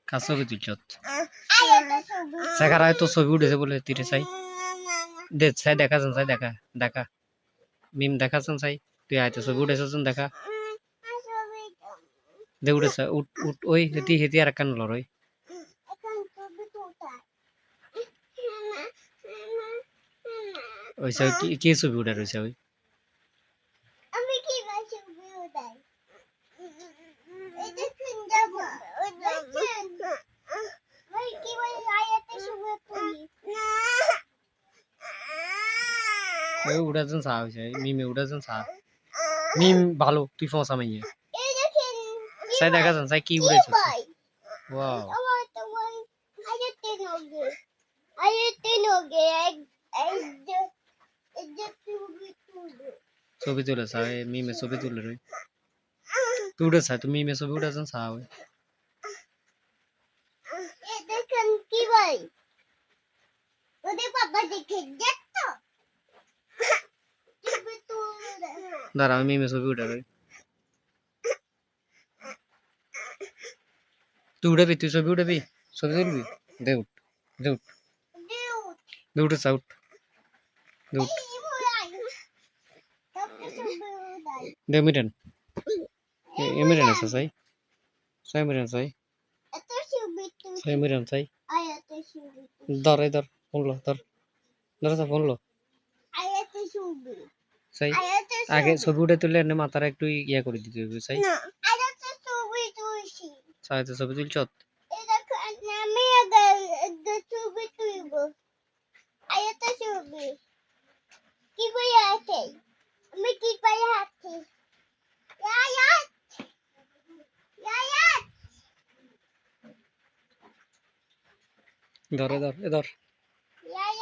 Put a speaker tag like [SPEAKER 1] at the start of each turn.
[SPEAKER 1] কার ছবি তুলছত সাকারায় তো ছবি উঠেছে বলে তীরে চাই দে চাই দেখা যান চাই দেখা দেখা মিম দেখাছেন চাই তুই আয়তে ছবি উঠেছেন দেখা দে উঠেছে উঠ উঠ ওই হেতি হেতি আর কান লড়ই ওইসব কি ছবি উঠে রয়েছে ওই উড়াছেন চা হয়েছে মিমে উড়াছেন চা মিম ভালো তুই ফসা মাইয়ে চাই দেখা যান চাই কি উড়েছে ওয়াও ছবি তুলে চাই মিমে ছবি তুলে রই তুই উড়ে চাই তুই মিমে ছবি উড়াছেন চা হয় দাঁড়া আমি মিমে ছবি উঠে রই তুই উঠাবি তুই ছবি উঠাবি ছবি তুলবি দে উঠ দে উঠ দে উঠে চা উঠ দে উঠ দে মিটেন এমিরেন আছে চাই চাই মিরেন চাই চাই মিরেন চাই ধর এই ধর ফোন লো ধর ধর ফোন লো চাই আগে ছবি উঠে তুললে এনে মাথার একটু ইয়া করে দিতে হবে চাই চাই তো ছবি তুলছ ধর ধর ধর